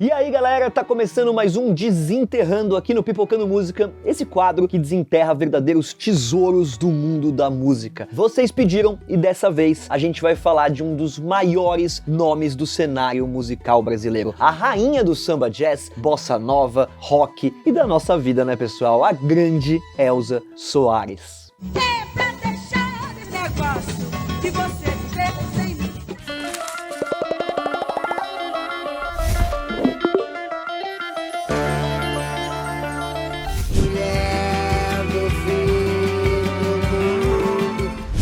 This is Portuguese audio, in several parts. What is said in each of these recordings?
E aí galera, tá começando mais um Desenterrando aqui no Pipocando Música, esse quadro que desenterra verdadeiros tesouros do mundo da música. Vocês pediram e dessa vez a gente vai falar de um dos maiores nomes do cenário musical brasileiro. A rainha do samba jazz, bossa nova, rock e da nossa vida, né pessoal? A grande Elza Soares. É pra deixar esse negócio que você viver sem mim.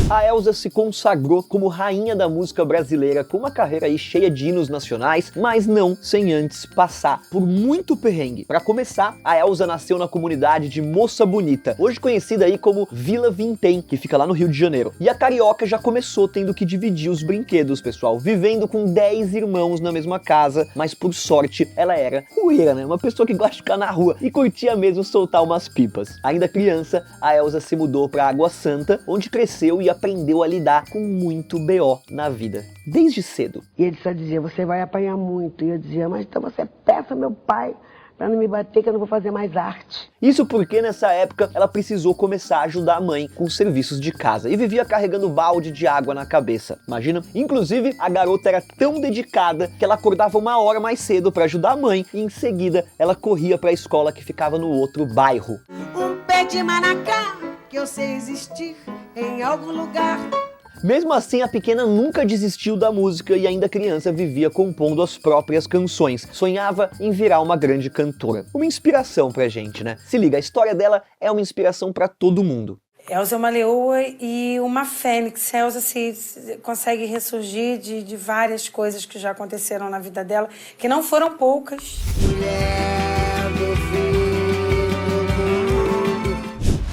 A Elza se consagrou como rainha da música brasileira com uma carreira aí cheia de hinos nacionais, mas não sem antes passar por muito perrengue. Para começar, a Elza nasceu na comunidade de Moça Bonita, hoje conhecida aí como Vila Vintém, que fica lá no Rio de Janeiro. E a carioca já começou tendo que dividir os brinquedos, pessoal, vivendo com 10 irmãos na mesma casa, mas por sorte ela era rueira, né? Uma pessoa que gosta de ficar na rua e curtia mesmo soltar umas pipas. Ainda criança, a Elza se mudou para Água Santa, onde cresceu e aprendeu a lidar com muito BO na vida, desde cedo. E ele só dizia, você vai apanhar muito. E eu dizia, mas então você peça meu pai para não me bater que eu não vou fazer mais arte. Isso porque nessa época ela precisou começar a ajudar a mãe com os serviços de casa e vivia carregando balde de água na cabeça, imagina? Inclusive a garota era tão dedicada que ela acordava 1 hora mais cedo para ajudar a mãe e em seguida ela corria para a escola que ficava no outro bairro. Um pé de manacá que eu sei existir em algum lugar. Mesmo assim, a pequena nunca desistiu da música e ainda criança vivia compondo as próprias canções. Sonhava em virar uma grande cantora. Uma inspiração pra gente, né? Se liga, a história dela é uma inspiração pra todo mundo. Elza é uma leoa e uma fênix. Elza se consegue ressurgir de várias coisas que já aconteceram na vida dela, que não foram poucas.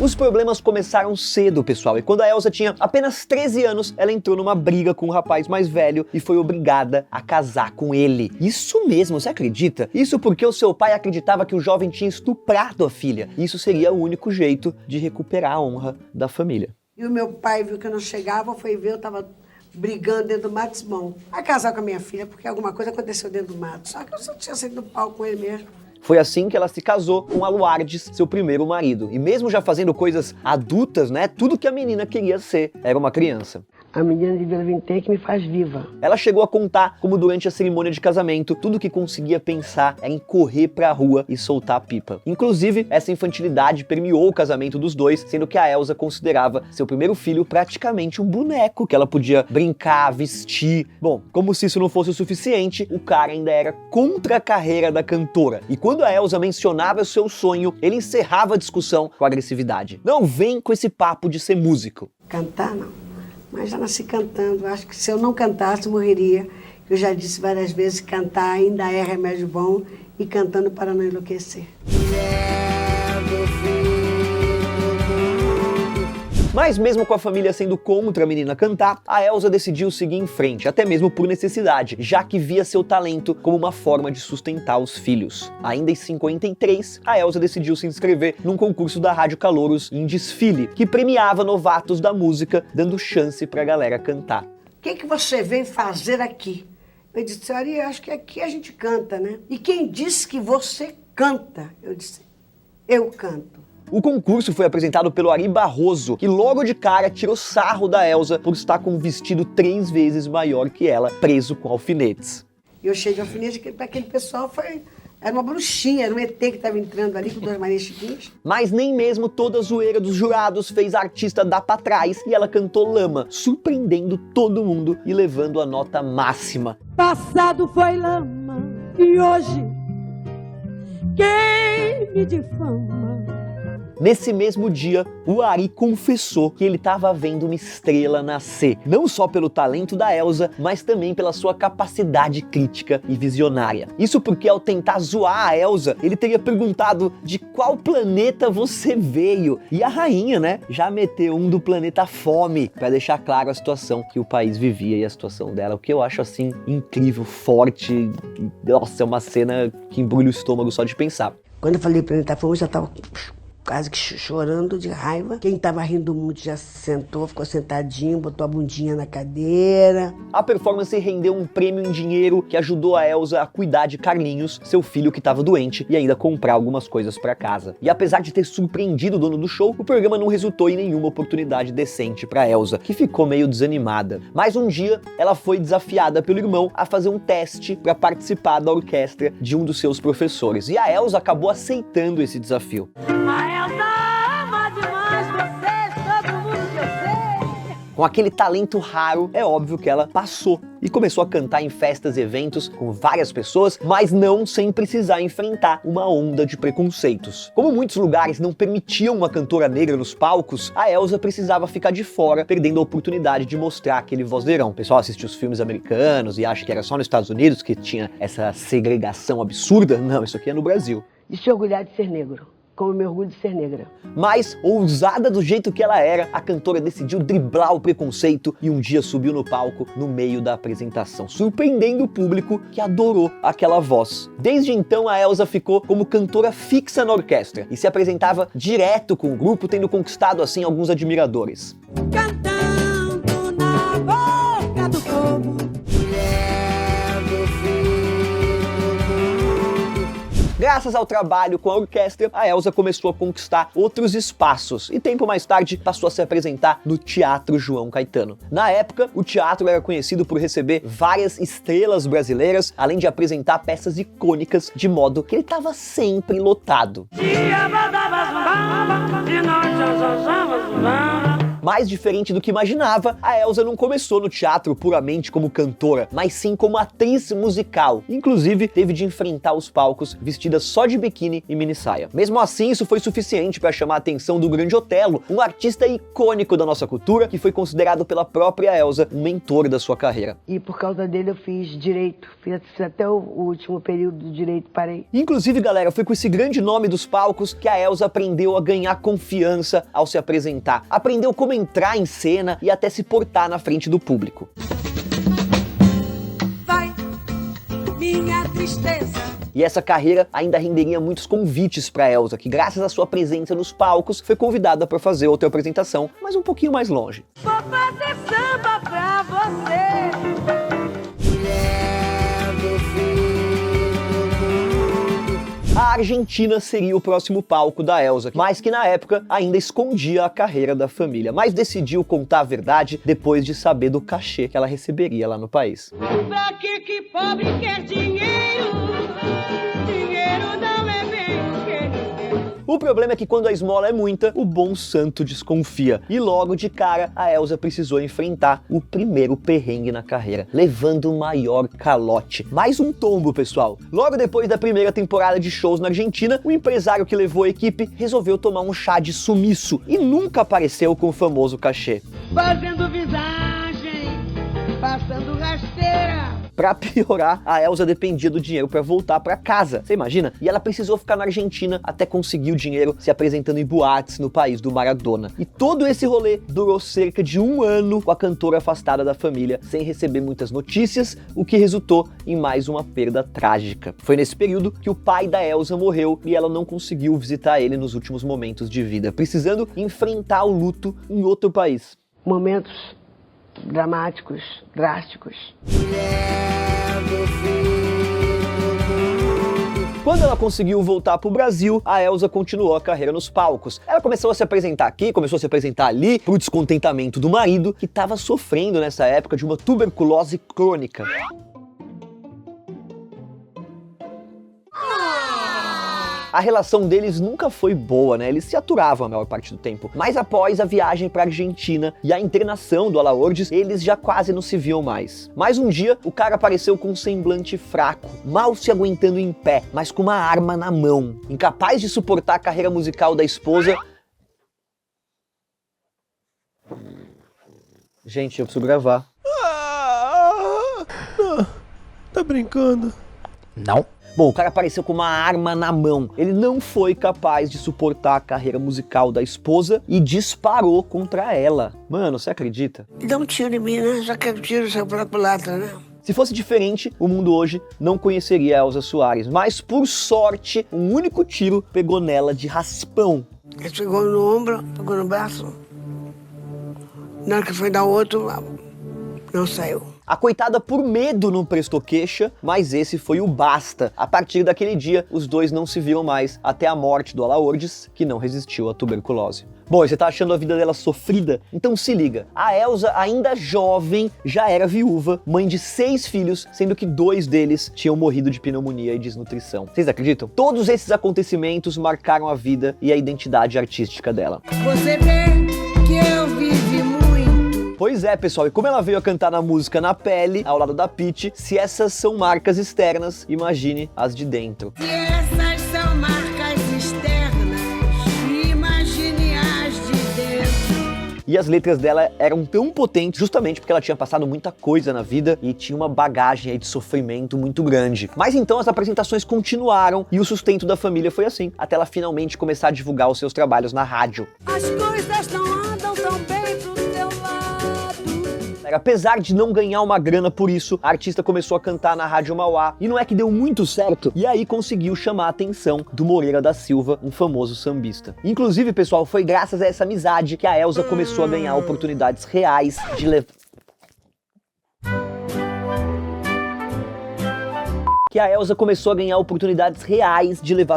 Os problemas começaram cedo, pessoal, e quando a Elza tinha apenas 13 anos, ela entrou numa briga com um rapaz mais velho e foi obrigada a casar com ele. Isso mesmo, você acredita? Isso porque o seu pai acreditava que o jovem tinha estuprado a filha. Isso seria o único jeito de recuperar a honra da família. E o meu pai viu que eu não chegava, foi ver, eu estava brigando dentro do mato, disse, bom, vai casar com a minha filha, porque alguma coisa aconteceu dentro do mato. Só que eu só tinha saído do palco com ele mesmo. Foi assim que ela se casou com Aluardes, seu primeiro marido. E mesmo já fazendo coisas adultas, né, tudo que a menina queria ser era uma criança. A menina de Vila Vintém que me faz viva. Ela chegou a contar como durante a cerimônia de casamento, tudo que conseguia pensar era em correr pra rua e soltar a pipa. Inclusive, essa infantilidade permeou o casamento dos dois, sendo que a Elza considerava seu primeiro filho praticamente um boneco que ela podia brincar, vestir. Bom, como se isso não fosse o suficiente, o cara ainda era contra a carreira da cantora. E quando a Elza mencionava o seu sonho, ele encerrava a discussão com agressividade. Não vem com esse papo de ser músico. Cantar, não. Mas já nasci cantando. Acho que se eu não cantasse, morreria. Eu já disse várias vezes, cantar ainda é remédio bom e cantando para não enlouquecer. Mas mesmo com a família sendo contra a menina cantar, a Elza decidiu seguir em frente, até mesmo por necessidade, já que via seu talento como uma forma de sustentar os filhos. Ainda em 53, a Elza decidiu se inscrever num concurso da Rádio Calouros em desfile, que premiava novatos da música, dando chance pra galera cantar. O que você veio fazer aqui? Eu disse, Ari, acho que aqui a gente canta, né? E quem disse que você canta? Eu disse, eu canto. O concurso foi apresentado pelo Ari Barroso, que logo de cara tirou sarro da Elza por estar com um vestido 3 vezes maior que ela, preso com alfinetes. E eu cheio de alfinete, para aquele pessoal era uma bruxinha, era um ET que estava entrando ali com 2 Maria Chiquinhas. Mas nem mesmo toda a zoeira dos jurados fez a artista dar pra trás e ela cantou Lama, surpreendendo todo mundo e levando a nota máxima. Passado foi lama e hoje quem me difama? Nesse mesmo dia, o Ari confessou que ele estava vendo uma estrela nascer, não só pelo talento da Elza, mas também pela sua capacidade crítica e visionária. Isso porque ao tentar zoar a Elza, ele teria perguntado de qual planeta você veio. E a rainha, né, já meteu um do planeta Fome, para deixar claro a situação que o país vivia e a situação dela, o que eu acho assim incrível, forte. Nossa, é uma cena que embrulha o estômago só de pensar. Quando eu falei planeta Fome, eu já estava quase que chorando de raiva. Quem estava rindo muito já se sentou, ficou sentadinho, botou a bundinha na cadeira. A performance rendeu um prêmio em dinheiro que ajudou a Elza a cuidar de Carlinhos, seu filho que estava doente, e ainda comprar algumas coisas para casa. E apesar de ter surpreendido o dono do show, o programa não resultou em nenhuma oportunidade decente para Elza, que ficou meio desanimada. Mas um dia, ela foi desafiada pelo irmão a fazer um teste para participar da orquestra de um dos seus professores. E a Elza acabou aceitando esse desafio. Com aquele talento raro, é óbvio que ela passou e começou a cantar em festas e eventos com várias pessoas, mas não sem precisar enfrentar uma onda de preconceitos. Como muitos lugares não permitiam uma cantora negra nos palcos, a Elza precisava ficar de fora, perdendo a oportunidade de mostrar aquele vozeirão. O pessoal assiste os filmes americanos e acha que era só nos Estados Unidos que tinha essa segregação absurda. Não, isso aqui é no Brasil. E se orgulhar de ser negro, como eu me orgulho de ser negra. Mas, ousada do jeito que ela era, a cantora decidiu driblar o preconceito e um dia subiu no palco no meio da apresentação, surpreendendo o público que adorou aquela voz. Desde então, a Elza ficou como cantora fixa na orquestra e se apresentava direto com o grupo, tendo conquistado assim alguns admiradores. Cantando na boca do povo. Graças ao trabalho com a orquestra, a Elza começou a conquistar outros espaços e tempo mais tarde passou a se apresentar no Teatro João Caetano. Na época, o teatro era conhecido por receber várias estrelas brasileiras, além de apresentar peças icônicas, de modo que ele estava sempre lotado. Mais diferente do que imaginava, a Elza não começou no teatro puramente como cantora, mas sim como atriz musical. Inclusive, teve de enfrentar os palcos vestida só de biquíni e mini saia. Mesmo assim, isso foi suficiente para chamar a atenção do Grande Otelo, um artista icônico da nossa cultura, que foi considerado pela própria Elza um mentor da sua carreira. E por causa dele eu fiz direito, fiz até o último período do direito, parei. Inclusive, galera, foi com esse grande nome dos palcos que a Elza aprendeu a ganhar confiança ao se apresentar. Aprendeu como entrar em cena e até se portar na frente do público. Vai, minha tristeza. E essa carreira ainda renderia muitos convites para Elza, que graças à sua presença nos palcos foi convidada para fazer outra apresentação, mas um pouquinho mais longe. Vou fazer samba pra você. A Argentina seria o próximo palco da Elza, mas que na época ainda escondia a carreira da família, mas decidiu contar a verdade depois de saber do cachê que ela receberia lá no país. Pra que pobre quer dinheiro? Dinheiro não é bem o que. O problema é que quando a esmola é muita, o bom santo desconfia. E logo de cara, a Elza precisou enfrentar o primeiro perrengue na carreira, levando o maior calote. Mais um tombo, pessoal. Logo depois da primeira temporada de shows na Argentina, o empresário que levou a equipe resolveu tomar um chá de sumiço e nunca apareceu com o famoso cachê. Fazendo visagem, passando rasteira. Pra piorar, a Elza dependia do dinheiro pra voltar pra casa, você imagina? E ela precisou ficar na Argentina até conseguir o dinheiro se apresentando em boates no país do Maradona. E todo esse rolê durou cerca de 1 ano com a cantora afastada da família, sem receber muitas notícias, o que resultou em mais uma perda trágica. Foi nesse período que o pai da Elza morreu e ela não conseguiu visitar ele nos últimos momentos de vida, precisando enfrentar o luto em outro país. Momentos dramáticos, drásticos. Quando ela conseguiu voltar pro Brasil, a Elza continuou a carreira nos palcos. Ela começou a se apresentar aqui, começou a se apresentar ali, pro descontentamento do marido, que estava sofrendo nessa época de uma tuberculose crônica. A relação deles nunca foi boa, né? Eles se aturavam a maior parte do tempo. Mas após a viagem para Argentina e a internação do Alaordes, eles já quase não se viam mais. Mas um dia, o cara apareceu com um semblante fraco, mal se aguentando em pé, mas com uma arma na mão. Incapaz de suportar a carreira musical da esposa... Gente, eu preciso gravar. Tá brincando? Não. Bom, o cara apareceu com uma arma na mão. Ele não foi capaz de suportar a carreira musical da esposa e disparou contra ela. Mano, você acredita? Dá um tiro em mim, né? Já que o tiro saiu pela culatra, né? Se fosse diferente, o mundo hoje não conheceria a Elza Soares, mas por sorte, um único tiro pegou nela de raspão. Ele pegou no ombro, pegou no braço. Na hora que foi dar outro, não saiu. A coitada, por medo, não prestou queixa, mas esse foi o basta. A partir daquele dia, os dois não se viram mais, até a morte do Alaordes, que não resistiu à tuberculose. Bom, e você tá achando a vida dela sofrida? Então se liga. A Elza, ainda jovem, já era viúva, mãe de 6 filhos, sendo que 2 deles tinham morrido de pneumonia e desnutrição. Vocês acreditam? Todos esses acontecimentos marcaram a vida e a identidade artística dela. Você vê que eu vivi muito. Pois é, pessoal, e como ela veio a cantar na música Na Pele, ao lado da Pitty, se essas são marcas externas, imagine as de dentro. Se essas são marcas externas, imagine as de dentro. E as letras dela eram tão potentes justamente porque ela tinha passado muita coisa na vida e tinha uma bagagem aí de sofrimento muito grande. Mas então as apresentações continuaram e o sustento da família foi assim, até ela finalmente começar a divulgar os seus trabalhos na rádio. As coisas não andam tão bem pro teu lado. Apesar de não ganhar uma grana por isso, a artista começou a cantar na Rádio Mauá, e não é que deu muito certo, e aí conseguiu chamar a atenção do Moreira da Silva, um famoso sambista. Inclusive, pessoal, foi graças a essa amizade que a Elza começou a ganhar oportunidades reais de levar...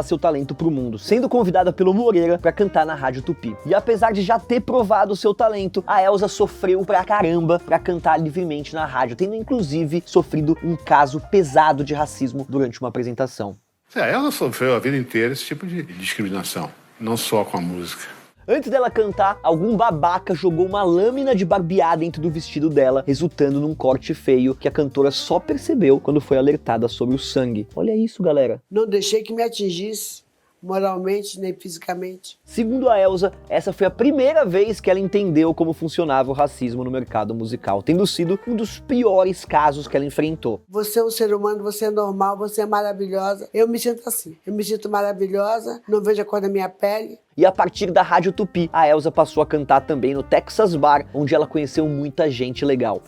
seu talento pro mundo, sendo convidada pelo Moreira pra cantar na Rádio Tupi. E apesar de já ter provado o seu talento, a Elza sofreu pra caramba pra cantar livremente na rádio, tendo inclusive sofrido um caso pesado de racismo durante uma apresentação. Ela sofreu a vida inteira esse tipo de discriminação, não só com a música. Antes dela cantar, algum babaca jogou uma lâmina de barbear dentro do vestido dela, resultando num corte feio que a cantora só percebeu quando foi alertada sobre o sangue. Olha isso, galera. Não deixei que me atingisse, moralmente nem fisicamente. Segundo a Elza, essa foi a primeira vez que ela entendeu como funcionava o racismo no mercado musical, tendo sido um dos piores casos que ela enfrentou. Você é um ser humano, você é normal, você é maravilhosa. Eu me sinto assim, eu me sinto maravilhosa, não vejo a cor da minha pele. E a partir da Rádio Tupi, a Elza passou a cantar também no Texas Bar, onde ela conheceu muita gente legal.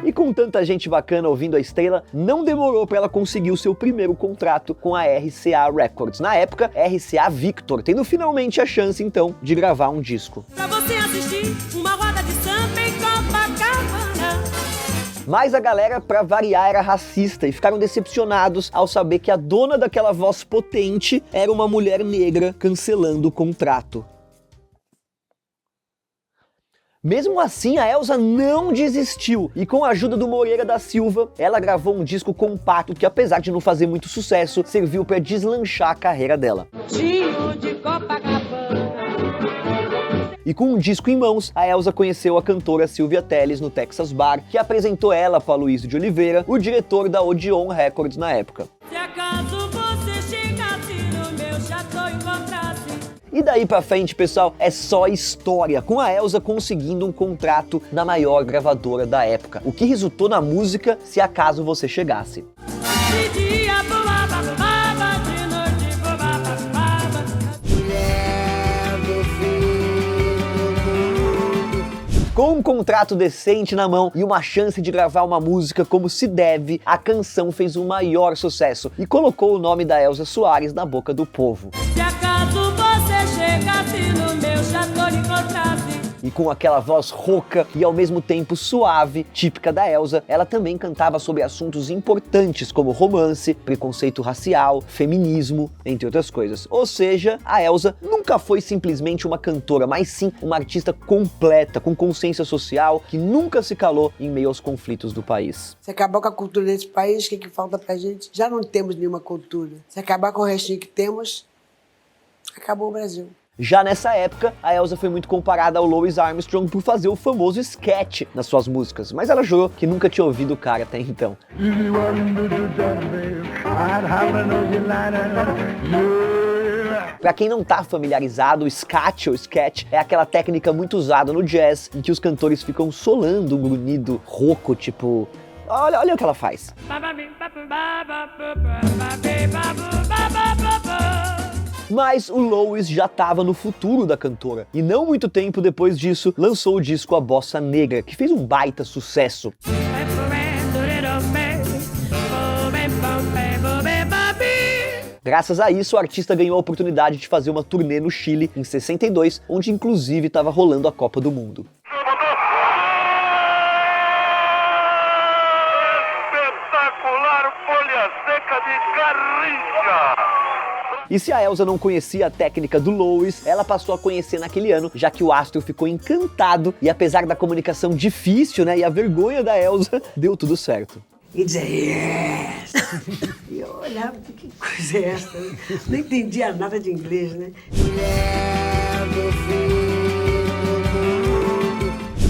E com tanta gente bacana ouvindo a estrela, não demorou para ela conseguir o seu primeiro contrato com a RCA Records. Na época, RCA Victor, tendo finalmente a chance, então, de gravar um disco. Pra você assistir uma roda de samba em Copacabana. Mas a galera, pra variar, era racista e ficaram decepcionados ao saber que a dona daquela voz potente era uma mulher negra cancelando o contrato. Mesmo assim, a Elza não desistiu e com a ajuda do Moreira da Silva, ela gravou um disco compacto que, apesar de não fazer muito sucesso, serviu para deslanchar a carreira dela. Tio de Copacabana. E com um disco em mãos, a Elza conheceu a cantora Silvia Telles no Texas Bar, que apresentou ela para Aloysio de Oliveira, o diretor da Odeon Records na época. Se acaso você chegasse no meu chateau e encontrasse. E daí pra frente, pessoal, é só história, com a Elza conseguindo um contrato na maior gravadora da época, o que resultou na música Se Acaso Você Chegasse. De dia voava, voava, de noite voava, voava. Com um contrato decente na mão e uma chance de gravar uma música como se deve, a canção fez o maior sucesso e colocou o nome da Elza Soares na boca do povo. Se acaso você chegasse no meu chateau e encontrasse. E com aquela voz rouca e ao mesmo tempo suave, típica da Elza, ela também cantava sobre assuntos importantes como romance, preconceito racial, feminismo, entre outras coisas. Ou seja, a Elza nunca foi simplesmente uma cantora, mas sim uma artista completa, com consciência social, que nunca se calou em meio aos conflitos do país. Se acabar com a cultura desse país, o que falta pra gente? Já não temos nenhuma cultura. Se acabar com o restinho que temos, acabou o Brasil. Já nessa época, a Elza foi muito comparada ao Louis Armstrong por fazer o famoso sketch nas suas músicas, mas ela jurou que nunca tinha ouvido o cara até então. Pra quem não tá familiarizado, o scat ou sketch é aquela técnica muito usada no jazz, em que os cantores ficam solando um grunhido rouco, tipo... Olha o que ela faz. Mas o Louis já estava no futuro da cantora, e não muito tempo depois disso, lançou o disco A Bossa Negra, que fez um baita sucesso. Graças a isso, o artista ganhou a oportunidade de fazer uma turnê no Chile em 62, onde inclusive estava rolando a Copa do Mundo. Espetacular folha seca de Garrincha! E se a Elza não conhecia a técnica do Louis, ela passou a conhecer naquele ano, já que o astro ficou encantado e apesar da comunicação difícil, né, e a vergonha da Elza, deu tudo certo. E dizer, yes! E eu olhava, que coisa é essa? Não entendia nada de inglês, né?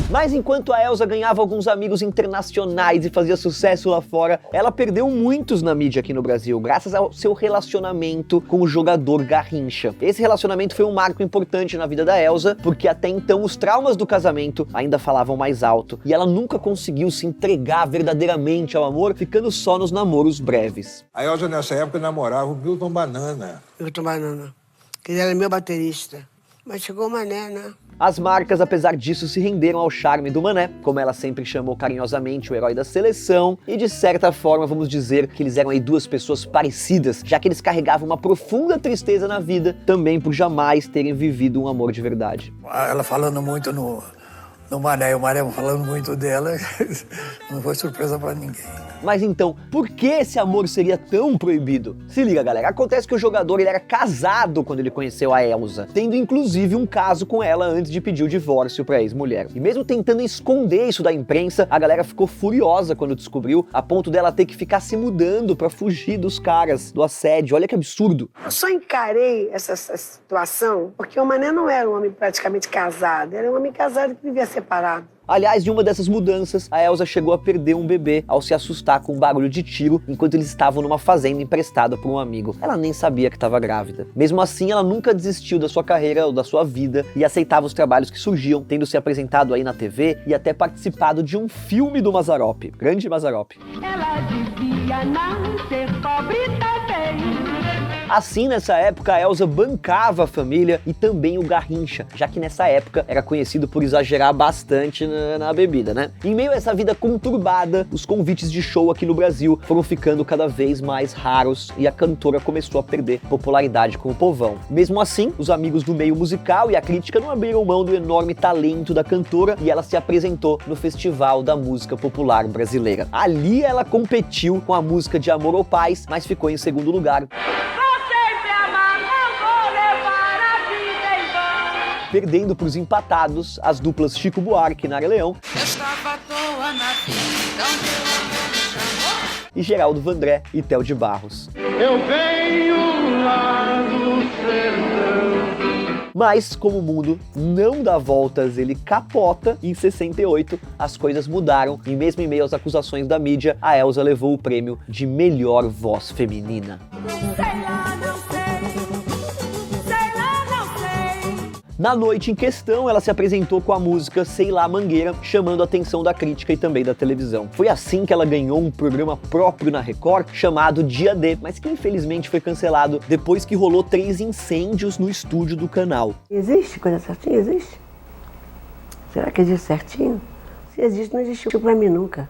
Mas enquanto a Elza ganhava alguns amigos internacionais e fazia sucesso lá fora, ela perdeu muitos na mídia aqui no Brasil, graças ao seu relacionamento com o jogador Garrincha. Esse relacionamento foi um marco importante na vida da Elza, porque até então os traumas do casamento ainda falavam mais alto, e ela nunca conseguiu se entregar verdadeiramente ao amor, ficando só nos namoros breves. A Elza nessa época namorava o Milton Banana. Milton Banana, que ele era meu baterista. Mas chegou o Mané, né? As marcas, apesar disso, se renderam ao charme do Mané, como ela sempre chamou carinhosamente o herói da seleção, e de certa forma vamos dizer que eles eram aí duas pessoas parecidas, já que eles carregavam uma profunda tristeza na vida, também por jamais terem vivido um amor de verdade. Ela falando muito no Mané, e o Mané falando muito dela, não foi surpresa pra ninguém. Mas então, por que esse amor seria tão proibido? Se liga, galera, acontece que o jogador ele era casado quando ele conheceu a Elza, tendo inclusive um caso com ela antes de pedir o divórcio pra ex-mulher. E mesmo tentando esconder isso da imprensa, a galera ficou furiosa quando descobriu, a ponto dela ter que ficar se mudando pra fugir dos caras, do assédio. Olha que absurdo. Eu só encarei essa situação porque o Mané não era um homem praticamente casado, era um homem casado que vivia separado. Aliás, de uma dessas mudanças, a Elza chegou a perder um bebê ao se assustar com um barulho de tiro enquanto eles estavam numa fazenda emprestada por um amigo. Ela nem sabia que estava grávida. Mesmo assim, ela nunca desistiu da sua carreira ou da sua vida e aceitava os trabalhos que surgiam, tendo se apresentado aí na TV e até participado de um filme do Mazzaropi. Grande Mazzaropi. Ela devia não ser pobre também. Assim, nessa época, a Elza bancava a família e também o Garrincha, já que nessa época era conhecido por exagerar bastante na bebida, né? Em meio a essa vida conturbada, os convites de show aqui no Brasil foram ficando cada vez mais raros e a cantora começou a perder popularidade com o povão. Mesmo assim, os amigos do meio musical e a crítica não abriram mão do enorme talento da cantora e ela se apresentou no Festival da Música Popular Brasileira. Ali ela competiu com a música de Amor ou Paz, mas ficou em segundo lugar. Perdendo para os empatados, as duplas Chico Buarque e Nara Leão e Geraldo Vandré e Théo de Barros. Eu venho lá do sertão. Mas, como o mundo não dá voltas, ele capota, em 68 as coisas mudaram e mesmo em meio às acusações da mídia, a Elza levou o prêmio de melhor voz feminina. Na noite em questão, ela se apresentou com a música Sei Lá Mangueira, chamando a atenção da crítica e também da televisão. Foi assim que ela ganhou um programa próprio na Record, chamado Dia D, mas que infelizmente foi cancelado depois que rolou 3 incêndios no estúdio do canal. Existe coisa certinha? Existe? Será que existe certinho? Se existe, não existiu pra mim nunca.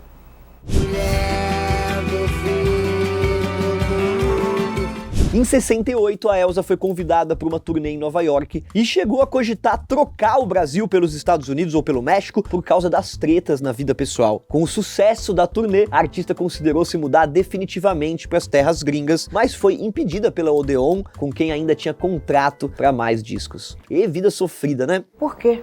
Em 68, a Elza foi convidada para uma turnê em Nova York e chegou a cogitar trocar o Brasil pelos Estados Unidos ou pelo México por causa das tretas na vida pessoal. Com o sucesso da turnê, a artista considerou se mudar definitivamente para as terras gringas, mas foi impedida pela Odeon, com quem ainda tinha contrato para mais discos. E vida sofrida, né? Por quê?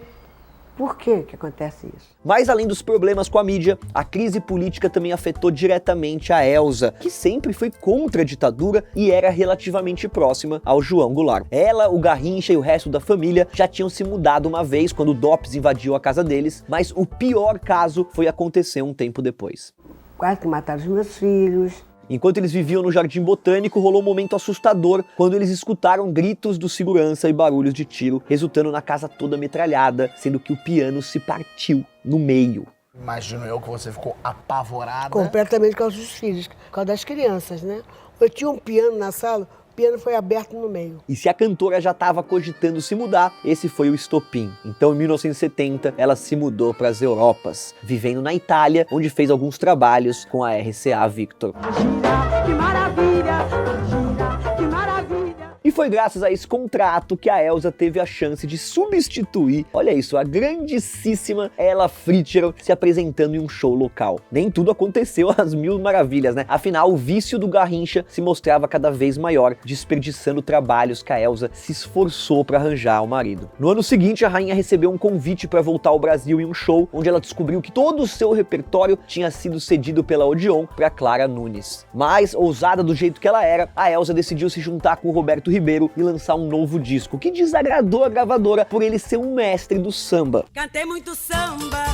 Por que acontece isso? Mas além dos problemas com a mídia, a crise política também afetou diretamente a Elza, que sempre foi contra a ditadura e era relativamente próxima ao João Goulart. Ela, o Garrincha e o resto da família já tinham se mudado uma vez quando o DOPS invadiu a casa deles, mas o pior caso foi acontecer um tempo depois. Quase que mataram os meus filhos. Enquanto eles viviam no Jardim Botânico, rolou um momento assustador quando eles escutaram gritos do segurança e barulhos de tiro, resultando na casa toda metralhada, sendo que o piano se partiu no meio. Imagino eu que você ficou apavorada. Completamente por causa dos filhos, por causa das crianças, né? Eu tinha um piano na sala, o piano foi aberto no meio. E se a cantora já estava cogitando se mudar, esse foi o estopim. Então, em 1970, ela se mudou para as Europas, vivendo na Itália, onde fez alguns trabalhos com a RCA Victor. Gira, que maravilha, gira, que maravilha. foi graças a esse contrato que a Elza teve a chance de substituir, olha isso, a grandíssima Ella Fitzgerald se apresentando em um show local. Nem tudo aconteceu às mil maravilhas, né? Afinal, o vício do Garrincha se mostrava cada vez maior, desperdiçando trabalhos que a Elza se esforçou para arranjar ao marido. No ano seguinte, a rainha recebeu um convite para voltar ao Brasil em um show, onde ela descobriu que todo o seu repertório tinha sido cedido pela Odeon para Clara Nunes. Mas, ousada do jeito que ela era, a Elza decidiu se juntar com o Roberto Ribeiro e lançar um novo disco, que desagradou a gravadora por ele ser um mestre do samba. Cantei muito samba,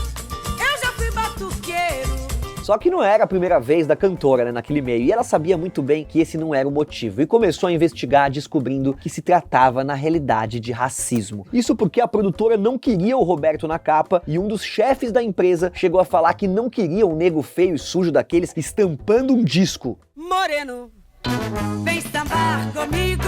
eu já fui batuqueiro. Só que não era a primeira vez da cantora, né, naquele meio, e ela sabia muito bem que esse não era o motivo, e começou a investigar, descobrindo que se tratava, na realidade, de racismo. Isso porque a produtora não queria o Roberto na capa, e um dos chefes da empresa chegou a falar que não queria um nego feio e sujo daqueles estampando um disco. Moreno, vem sambar comigo.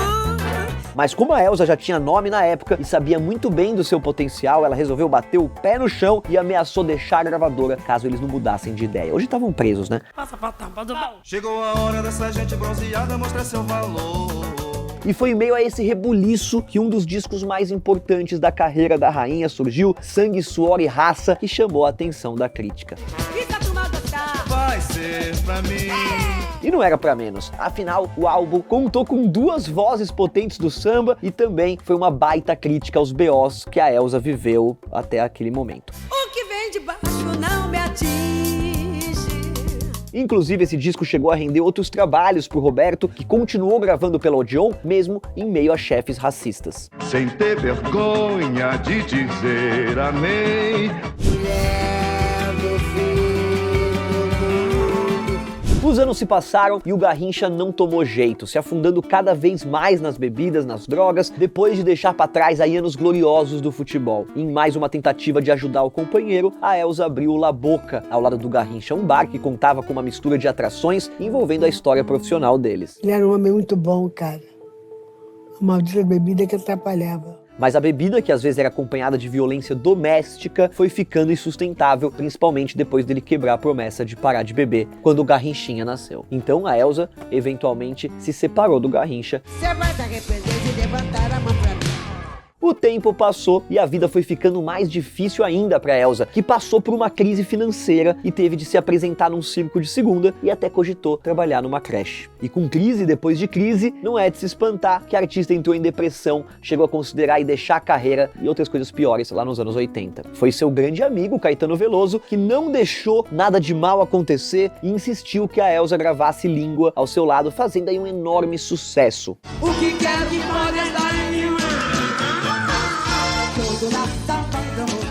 Mas como a Elza já tinha nome na época e sabia muito bem do seu potencial, ela resolveu bater o pé no chão e ameaçou deixar a gravadora caso eles não mudassem de ideia. Hoje estavam presos, né? Passa pra tampa do baú. Chegou a hora dessa gente bronzeada mostrar seu valor. E foi em meio a esse rebuliço que um dos discos mais importantes da carreira da rainha surgiu, Sangue, Suor e Raça, que chamou a atenção da crítica. Isso a turma gostar. Vai ser pra mim. E não era pra menos, afinal o álbum contou com duas vozes potentes do samba e também foi uma baita crítica aos BOs que a Elza viveu até aquele momento. O que vem de baixo não me atinge. Inclusive esse disco chegou a render outros trabalhos pro Roberto, que continuou gravando pela Odeon, mesmo em meio a chefes racistas. Sem ter vergonha de dizer amém. Os anos se passaram e o Garrincha não tomou jeito, se afundando cada vez mais nas bebidas, nas drogas, depois de deixar para trás aí anos gloriosos do futebol. Em mais uma tentativa de ajudar o companheiro, a Elza abriu o La Boca, ao lado do Garrincha, um bar que contava com uma mistura de atrações envolvendo a história profissional deles. Ele era um homem muito bom, cara. A maldita bebida que atrapalhava. Mas a bebida, que às vezes era acompanhada de violência doméstica, foi ficando insustentável, principalmente depois dele quebrar a promessa de parar de beber, quando o Garrinchinha nasceu. Então a Elza, eventualmente, se separou do Garrincha. Você vai se arrepender de levantar a mão pra mim. O tempo passou e a vida foi ficando mais difícil ainda para Elza, que passou por uma crise financeira e teve de se apresentar num circo de segunda e até cogitou trabalhar numa creche. E com crise depois de crise, não é de se espantar que a artista entrou em depressão, chegou a considerar e deixar a carreira e outras coisas piores lá nos anos 80. Foi seu grande amigo, Caetano Veloso, que não deixou nada de mal acontecer e insistiu que a Elza gravasse Língua ao seu lado, fazendo aí um enorme sucesso. O que quer que pode estar em mim? Todo na tampa do amor.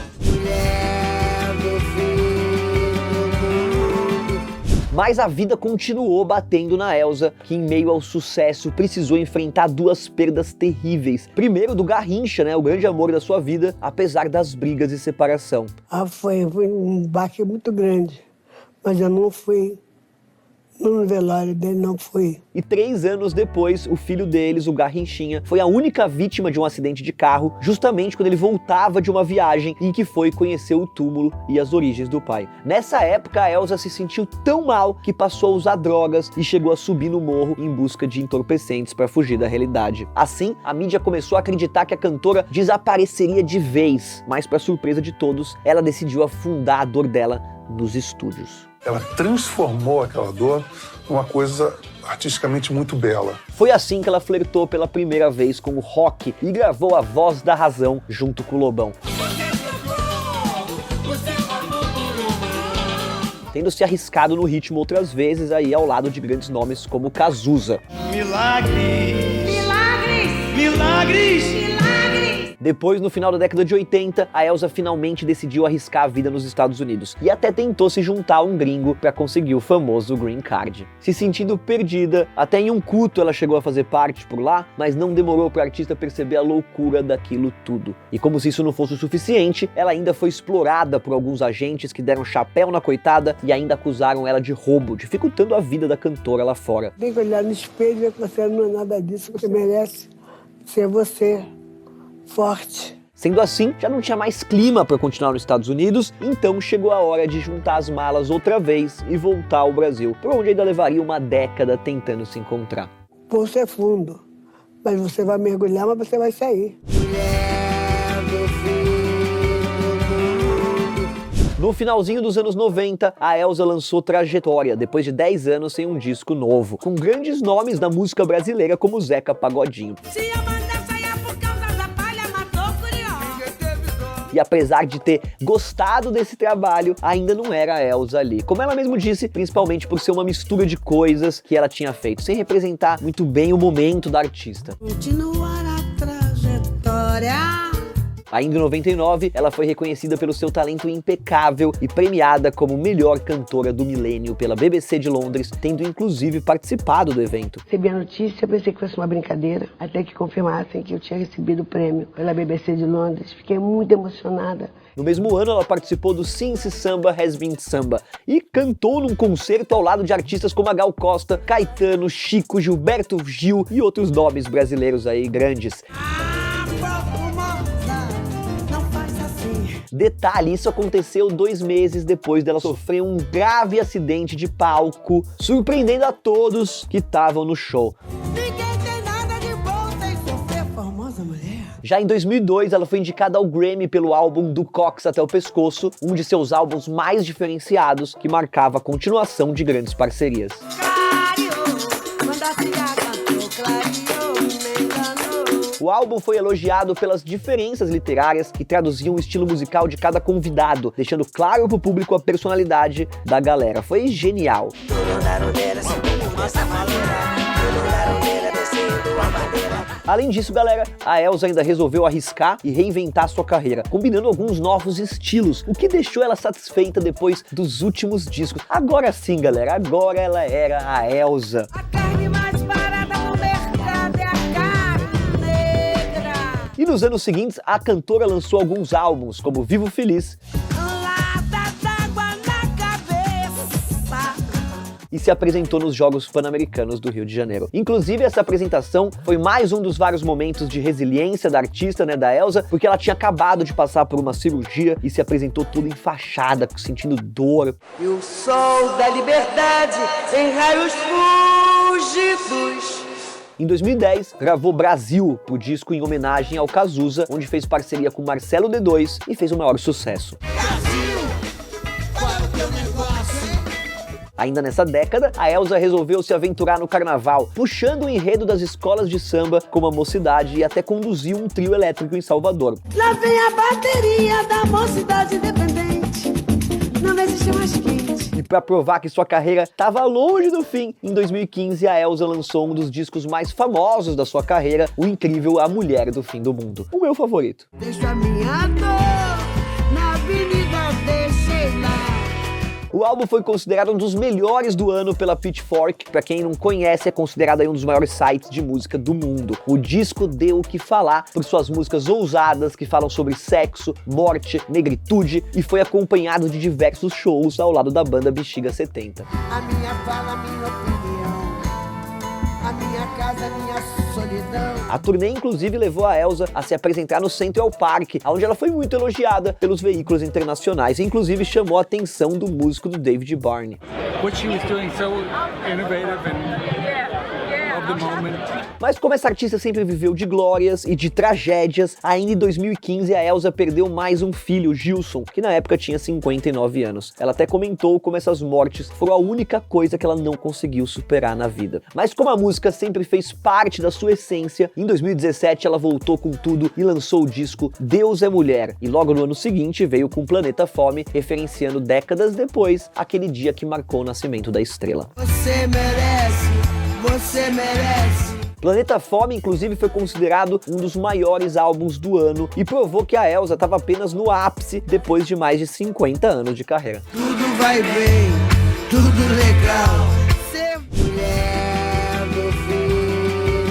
Mas a vida continuou batendo na Elza, que em meio ao sucesso precisou enfrentar duas perdas terríveis. Primeiro do Garrincha, né, o grande amor da sua vida, apesar das brigas e separação. Foi um baque muito grande, mas eu não fui no velório dele, não fui. E 3 anos depois, o filho deles, o Garrinchinha, foi a única vítima de um acidente de carro, justamente quando ele voltava de uma viagem em que foi conhecer o túmulo e as origens do pai. Nessa época, a Elza se sentiu tão mal que passou a usar drogas e chegou a subir no morro em busca de entorpecentes para fugir da realidade. Assim, a mídia começou a acreditar que a cantora desapareceria de vez, mas para surpresa de todos, ela decidiu afundar a dor dela nos estúdios. Ela transformou aquela dor numa coisa artisticamente muito bela. Foi assim que ela flertou pela primeira vez com o rock e gravou A Voz da Razão junto com o Lobão. Tendo se arriscado no ritmo outras vezes aí ao lado de grandes nomes como Cazuza. Milagres! Milagres! Milagres! Depois, no final da década de 80, a Elza finalmente decidiu arriscar a vida nos Estados Unidos e até tentou se juntar a um gringo para conseguir o famoso Green Card. Se sentindo perdida, até em um culto ela chegou a fazer parte por lá, mas não demorou para a artista perceber a loucura daquilo tudo. E como se isso não fosse o suficiente, ela ainda foi explorada por alguns agentes que deram chapéu na coitada e ainda acusaram ela de roubo, dificultando a vida da cantora lá fora. Tem que olhar no espelho e ver que você não é nada disso, você merece ser você. Forte. Sendo assim, já não tinha mais clima para continuar nos Estados Unidos, então chegou a hora de juntar as malas outra vez e voltar ao Brasil, por onde ainda levaria uma década tentando se encontrar. O poço é fundo, Mas você vai mergulhar, mas você vai sair. No finalzinho dos anos 90, a Elza lançou Trajetória, depois de 10 anos sem um disco novo, com grandes nomes da música brasileira como Zeca Pagodinho. Se a manda saia por causa da palha, matou Curió. E apesar de ter gostado desse trabalho, ainda não era a Elza ali. Como ela mesmo disse, principalmente por ser uma mistura de coisas que ela tinha feito, sem representar muito bem o momento da artista. Continuar a trajetória. Ainda em 99, ela foi reconhecida pelo seu talento impecável e premiada como melhor cantora do milênio pela BBC de Londres, tendo inclusive participado do evento. Recebi a notícia, pensei que fosse uma brincadeira, até que confirmassem que eu tinha recebido o prêmio pela BBC de Londres. Fiquei muito emocionada. No mesmo ano, ela participou do Since Samba Has Been Samba e cantou num concerto ao lado de artistas como a Gal Costa, Caetano, Chico, Gilberto Gil e outros nomes brasileiros aí grandes. Detalhe, isso aconteceu 2 meses depois dela sofrer um grave acidente de palco, surpreendendo a todos que estavam no show. Ninguém tem nada de bom sem sofrer, formosa mulher. Já em 2002, ela foi indicada ao Grammy pelo álbum Do Cox Até o Pescoço, um de seus álbuns mais diferenciados, que marcava a continuação de grandes parcerias. O álbum foi elogiado pelas diferenças literárias que traduziam o estilo musical de cada convidado, deixando claro pro público a personalidade da galera. Foi genial. Além disso, galera, a Elza ainda resolveu arriscar e reinventar sua carreira, combinando alguns novos estilos, o que deixou ela satisfeita depois dos últimos discos. Agora sim, galera, agora ela era a Elza. A carne mais barata no mercado é a carne negra. E nos anos seguintes, a cantora lançou alguns álbuns, como Vivo Feliz, Lata d'água na cabeça. e se apresentou nos Jogos Pan-Americanos do Rio de Janeiro. Inclusive, essa apresentação foi mais um dos vários momentos de resiliência da artista, né, da Elza, porque ela tinha acabado de passar por uma cirurgia e se apresentou toda enfaixada, sentindo dor. E o sol da liberdade em raios fugidos. Em 2010, gravou Brasil pro disco em homenagem ao Cazuza, onde fez parceria com Marcelo D2 e fez o maior sucesso. Ainda nessa década, a Elza resolveu se aventurar no carnaval, puxando o enredo das escolas de samba como a Mocidade e até conduziu um trio elétrico em Salvador. Lá vem a bateria da Mocidade Independente. Não existe mais quente. E para provar que sua carreira estava longe do fim, em 2015 a Elza lançou um dos discos mais famosos da sua carreira, o incrível A Mulher do Fim do Mundo, o meu favorito. Deixo a minha dor na avenida, deixei lá. O álbum foi considerado um dos melhores do ano pela Pitchfork. Pra quem não conhece, é considerado aí um dos maiores sites de música do mundo. O disco deu o que falar por suas músicas ousadas que falam sobre sexo, morte, negritude e foi acompanhado de diversos shows ao lado da banda Bexiga 70. A minha fala, a minha opinião. A minha casa, a minha solidão. A turnê, inclusive, levou a Elza a se apresentar no Central Park, onde ela foi muito elogiada pelos veículos internacionais e, inclusive, chamou a atenção do músico do David Byrne. What she was doing so innovative and of the moment. Mas como essa artista sempre viveu de glórias e de tragédias, ainda em 2015 a Elza perdeu mais um filho, Gilson, que na época tinha 59 anos. Ela até comentou como essas mortes foram a única coisa que ela não conseguiu superar na vida. Mas como a música sempre fez parte da sua essência, em 2017 ela voltou com tudo e lançou o disco Deus é Mulher. E logo no ano seguinte veio com Planeta Fome, referenciando décadas depois aquele dia que marcou o nascimento da estrela. Você merece, você merece. Planeta Fome, inclusive, foi considerado um dos maiores álbuns do ano e provou que a Elza estava apenas no ápice depois de mais de 50 anos de carreira. Tudo vai bem, tudo legal. Ser mulher do fim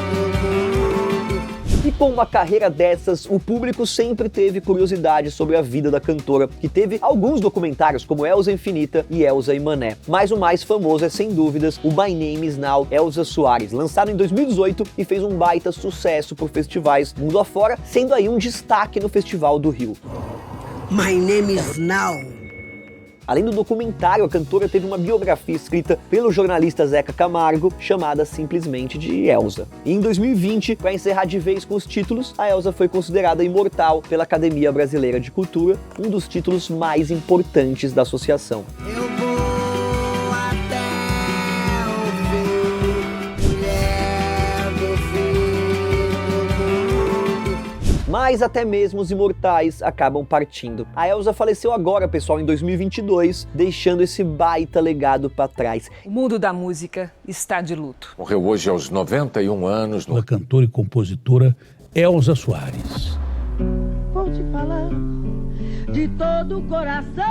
do mundo. E com uma carreira dessas, o público sempre teve curiosidade sobre a vida da cantora, que teve alguns documentários como Elza Infinita e Elza e Mané. Mas o mais famoso é, sem dúvidas, o My Name Is Now, Elza Soares, lançado em 2018 e fez um baita sucesso por festivais mundo afora, sendo aí um destaque no Festival do Rio. My name is Now. Além do documentário, a cantora teve uma biografia escrita pelo jornalista Zeca Camargo, chamada simplesmente de Elza. E em 2020, para encerrar de vez com os títulos, a Elza foi considerada imortal pela Academia Brasileira de Cultura, um dos títulos mais importantes da associação. Mas até mesmo os imortais acabam partindo. A Elza faleceu agora, pessoal, em 2022, deixando esse baita legado para trás. O mundo da música está de luto. Morreu hoje aos 91 anos. A cantora e compositora Elza Soares. Vou te falar de todo o coração.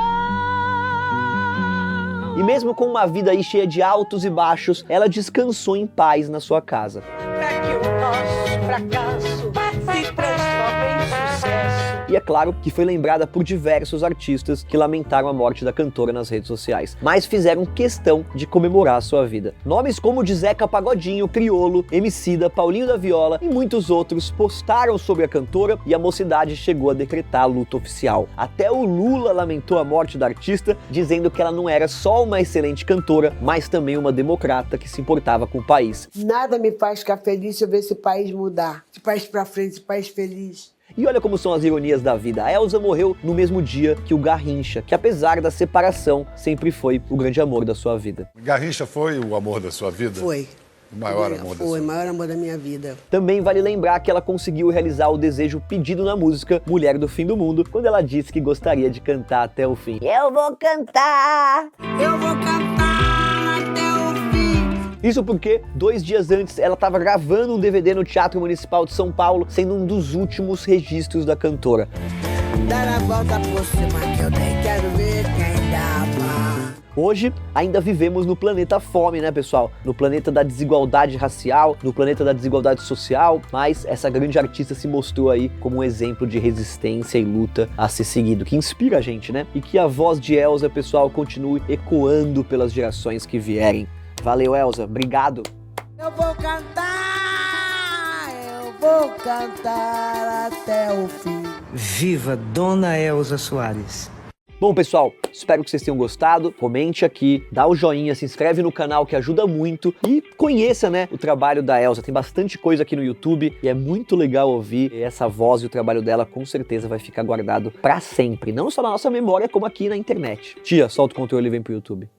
E mesmo com uma vida aí cheia de altos e baixos, ela descansou em paz na sua casa. Pra que o nosso fracasso se transforme em sucesso. E é claro que foi lembrada por diversos artistas que lamentaram a morte da cantora nas redes sociais, mas fizeram questão de comemorar a sua vida. Nomes como de Zeca Pagodinho, Criolo, Emicida, Paulinho da Viola e muitos outros postaram sobre a cantora e a mocidade chegou a decretar a luta oficial. Até o Lula lamentou a morte da artista, dizendo que ela não era só uma excelente cantora, mas também uma democrata que se importava com o país. Nada me faz ficar feliz se eu ver esse país mudar, esse país pra frente, esse país feliz. E olha como são as ironias da vida. A Elza morreu no mesmo dia que o Garrincha, que apesar da separação, sempre foi o grande amor da sua vida. Garrincha foi o amor da sua vida? Foi. O maior amor da sua vida? Foi, o maior amor da minha vida. Também vale lembrar que ela conseguiu realizar o desejo pedido na música Mulher do Fim do Mundo, quando ela disse que gostaria de cantar até o fim. Eu vou cantar até o fim. Isso porque 2 dias antes ela estava gravando um DVD no Teatro Municipal de São Paulo, sendo um dos últimos registros da cantora. Dar a volta por cima que eu nem quero ver quem dá. Hoje, ainda vivemos no planeta fome, né, pessoal? No planeta da desigualdade racial, no planeta da desigualdade social, mas essa grande artista se mostrou aí como um exemplo de resistência e luta a ser seguido, que inspira a gente, né? E que a voz de Elza, pessoal, continue ecoando pelas gerações que vierem. Valeu, Elza. Obrigado. Eu vou cantar até o fim. Viva Dona Elza Soares. Bom, pessoal, espero que vocês tenham gostado. Comente aqui, dá o joinha, se inscreve no canal que ajuda muito e conheça, né, o trabalho da Elza. Tem bastante coisa aqui no YouTube e é muito legal ouvir essa voz e o trabalho dela. Com certeza vai ficar guardado pra sempre, não só na nossa memória, como aqui na internet. Tia, solta o controle e vem pro YouTube.